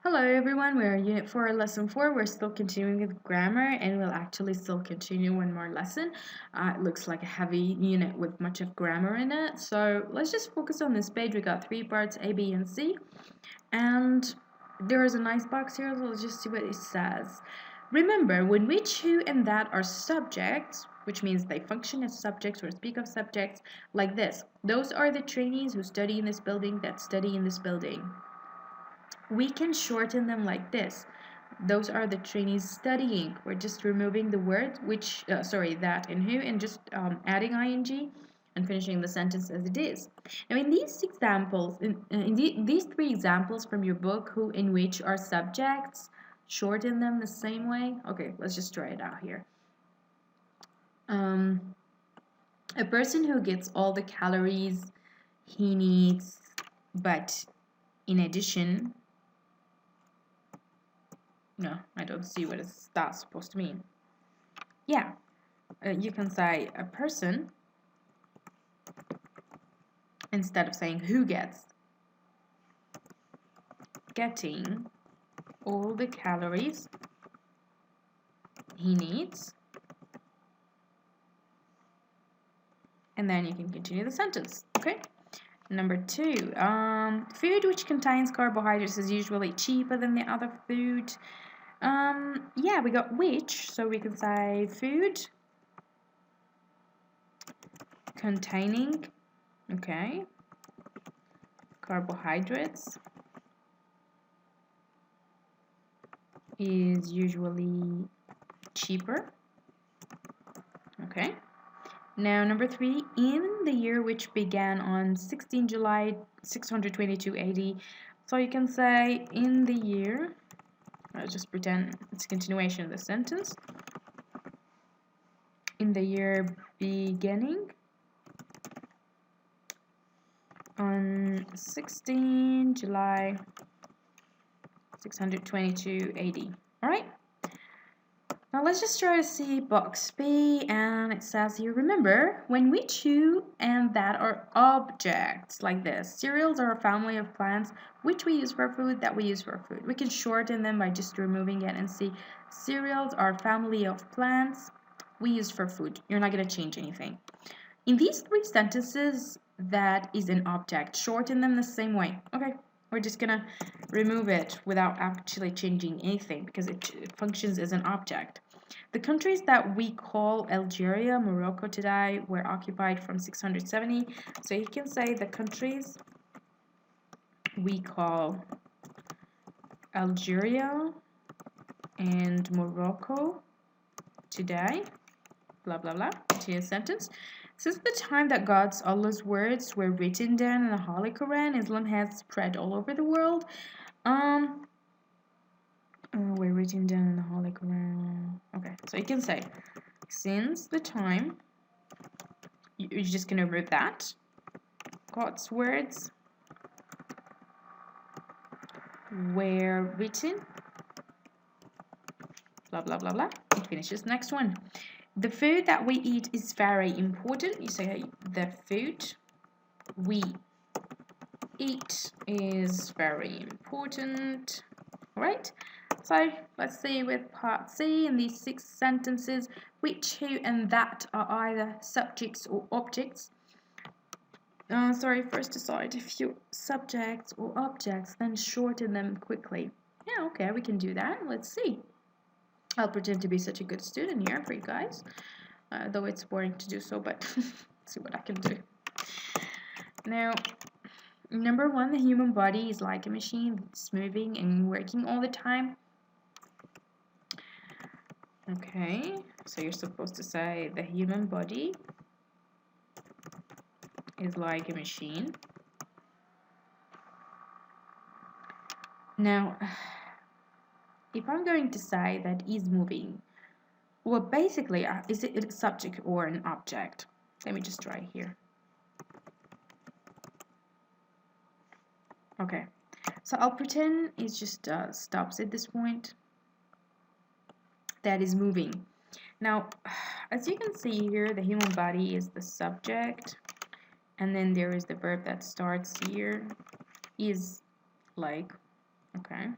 Hello everyone, we're in Unit 4, Lesson 4. We're still continuing with grammar and we'll actually still continue one more lesson. It looks like a heavy unit with much of grammar in it. So let's just focus on this page. We got three parts, A, B, and C. And there is a nice box here, so let's just see what it says. Remember, when which, who, and that are subjects, which means they function as subjects or speak of subjects, like this. Those are the trainees who study in this building that study in this building. We can shorten them like this. Those are the trainees studying. We're just removing the word that and who, and just adding ing and finishing the sentence as it is. Now, in these examples, these three examples from your book, who and which are subjects, shorten them the same way. Okay, let's just try it out here. A person who gets all the calories he needs, but in addition, no, I don't see what that's supposed to mean. Yeah, you can say a person instead of saying who gets. Getting all the calories he needs. And then you can continue the sentence, okay? Number 2, food which contains carbohydrates is usually cheaper than the other food. Yeah, we got which, so we can say food containing, okay, carbohydrates is usually cheaper, okay. Now, number 3, in the year which began on 16 July 622 AD, so you can say in the year, I'll just pretend it's a continuation of the sentence, in the year beginning on 16 July 622 AD. All right. Now let's just try to see box B, and it says here, remember, when which, who, and that are objects, like this. Cereals are a family of plants which we use for food, that we use for food. We can shorten them by just removing it and see cereals are a family of plants we use for food. You're not going to change anything. In these three sentences, that is an object. Shorten them the same way. Okay, we're just gonna remove it without actually changing anything because it functions as an object. The countries that we call Algeria, Morocco today were occupied from 670. So you can say the countries we call Algeria and Morocco today, blah, blah, blah, continue the sentence. Since the time that Allah's words were written down in the Holy Quran, Islam has spread all over the world. We're written down in the Holy Quran. Okay, so you can say, since the time, you're just going to remove that. God's words were written, blah, blah, blah, blah. It finishes. Next one. The food that we eat is very important. You say the food we eat is very important. All right. So let's see with part C in these 6 sentences, which, who, and that are either subjects or objects. First decide if you subjects or objects, then shorten them quickly. Yeah, okay, we can do that. Let's see. I'll pretend to be such a good student here for you guys, though it's boring to do so, but let's see what I can do. Now, number 1, the human body is like a machine that's moving and working all the time. Okay, so you're supposed to say the human body is like a machine. Now, if I'm going to say that is moving, well, basically, is it a subject or an object? Let me just try here. Okay, so I'll pretend it just stops at this point. That is moving. Now, as you can see here, the human body is the subject, and then there is the verb that starts here, is like, okay.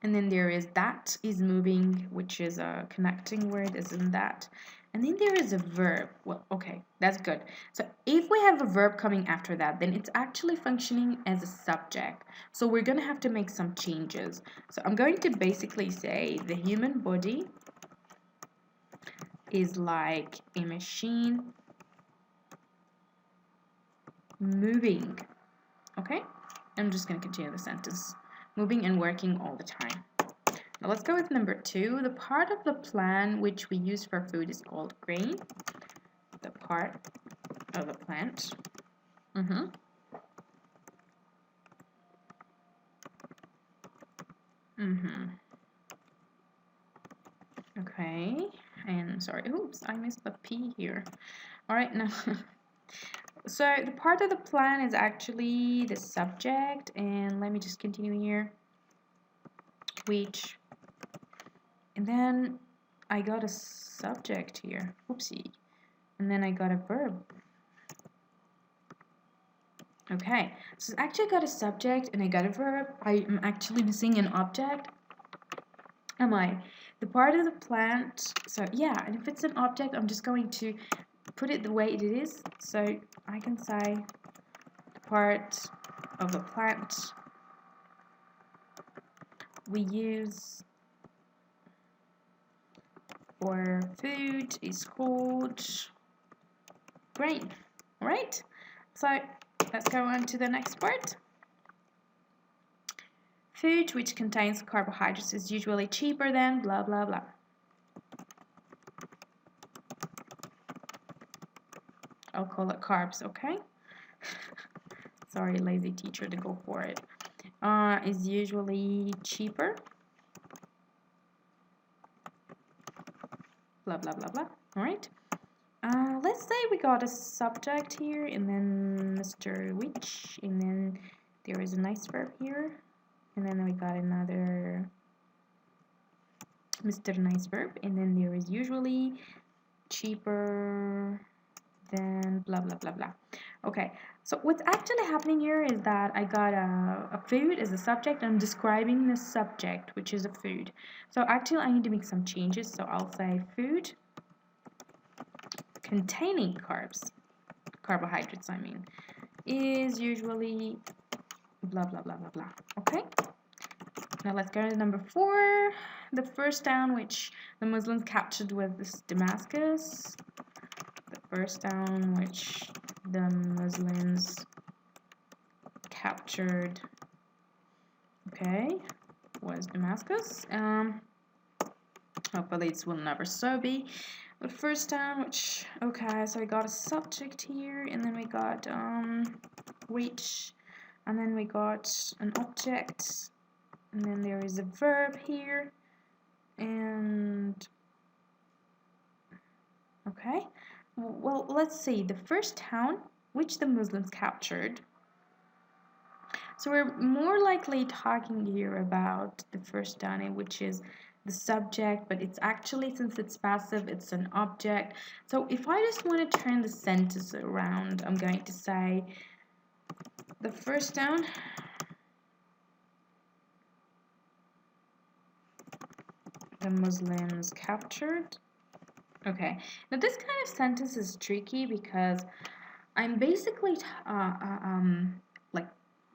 And then there is that is moving, which is a connecting word, isn't that? And then there is a verb. Well, okay, that's good. So if we have a verb coming after that, then it's actually functioning as a subject. So we're going to have to make some changes. So I'm going to basically say the human body is like a machine moving. Okay? I'm just going to continue the sentence. Moving and working all the time. Now let's go with number 2. The part of the plant which we use for food is called grain. The part of the plant. Okay. And sorry, oops, I missed the P here. All right, now. So the part of the plant is actually the subject, and let me just continue here. Which, and then I got a subject here. Oopsie. And then I got a verb. Okay, so I actually got a subject and I got a verb. I'm actually missing an object. Am I? The part of the plant, so yeah, and if it's an object, I'm just going to put it the way it is. So I can say the part of the plant we use for food is called grain. All right, so let's go on to the next part. Food which contains carbohydrates is usually cheaper than blah blah blah. I'll call it carbs, okay? Sorry, lazy teacher, to go for it. Is usually cheaper. Blah blah blah blah. All right. Let's say we got a subject here, and then Mr. Which, and then there is a nice verb here, and then we got another Mr. Nice verb, and then there is usually cheaper than blah blah blah blah. Okay, so what's actually happening here is that I got a food as a subject. I'm describing the subject, which is a food. So actually I need to make some changes. So I'll say food containing carbohydrates I mean, is usually blah blah blah blah blah. Okay, now let's go to number 4. The first town which the Muslims captured was Damascus. The first town which the Muslims captured, okay, was Damascus. Hopefully it will never so be. The first town which, okay, so I got a subject here, and then we got which, and then we got an object, and then there is a verb here, and okay, well, let's see, the first town which the Muslims captured. So we're more likely talking here about the first town, which is the subject, but it's actually, since it's passive, it's an object. So if I just want to turn the sentence around, I'm going to say the first town the Muslims captured. Okay, now this kind of sentence is tricky because I'm basically like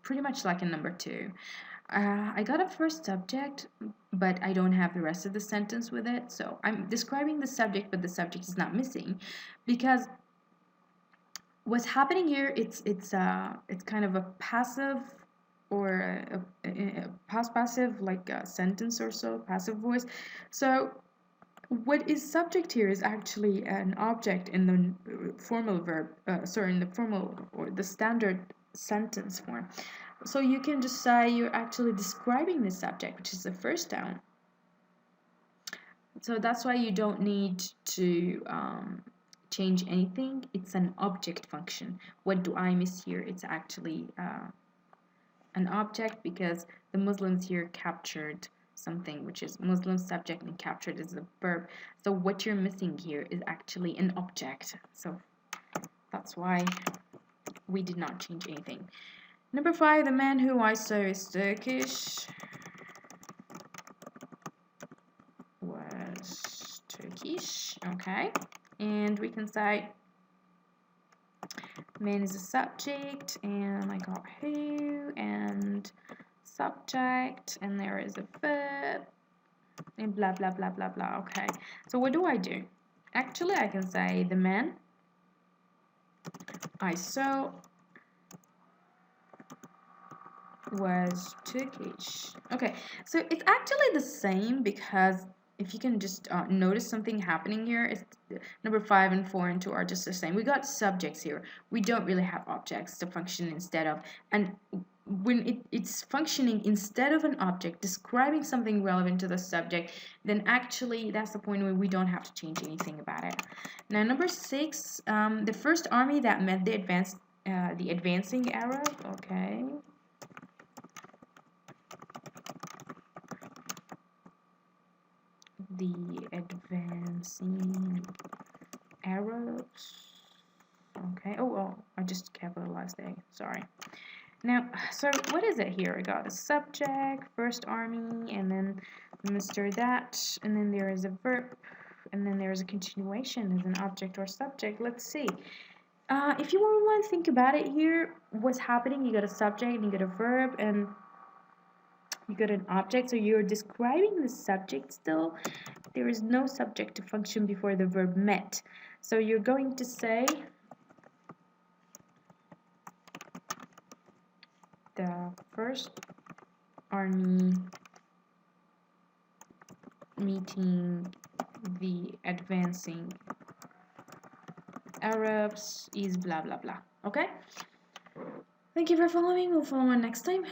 pretty much like in number 2. I got a first subject, but I don't have the rest of the sentence with it. So I'm describing the subject, but the subject is not missing, because what's happening here, it's kind of a passive or a past passive, like a sentence or so, passive voice. So what is subject here is actually an object in the formal verb, in the formal or the standard sentence form. So you can just say you're actually describing the subject, which is the first noun. So that's why you don't need to change anything. It's an object function. What do I miss here? It's actually an object, because the Muslims here captured something, which is Muslim subject, and captured is a verb. So what you're missing here is actually an object. So that's why we did not change anything. 5, the man who I saw is Turkish. Turkish. Okay, and we can say man is a subject, and I got who and subject, and there is a verb, and blah blah blah blah blah. Okay, so what do? Actually, I can say the man I saw was Turkish. Okay, so it's actually the same because if you can just notice something happening here, it's number 5 and 4 and 2 are just the same. We got subjects here. We don't really have objects to function instead of, and when it's functioning instead of an object describing something relevant to the subject, then actually that's the point where we don't have to change anything about it. Now number 6, the first army that met the advancing Arab. Okay, the advancing Arabs. Okay, oh, I just capitalized A, sorry. Now, so what is it here? I got a subject, first army, and then Mr. That, and then there is a verb, and then there's a continuation as an object or subject. Let's see. If you want to think about it here, what's happening? You got a subject, and you got a verb, and you got an object, so you're describing the subject still. There is no subject to function before the verb met. So you're going to say the first army meeting the advancing Arabs is blah blah blah. Okay? Thank you for following. We'll follow on next time.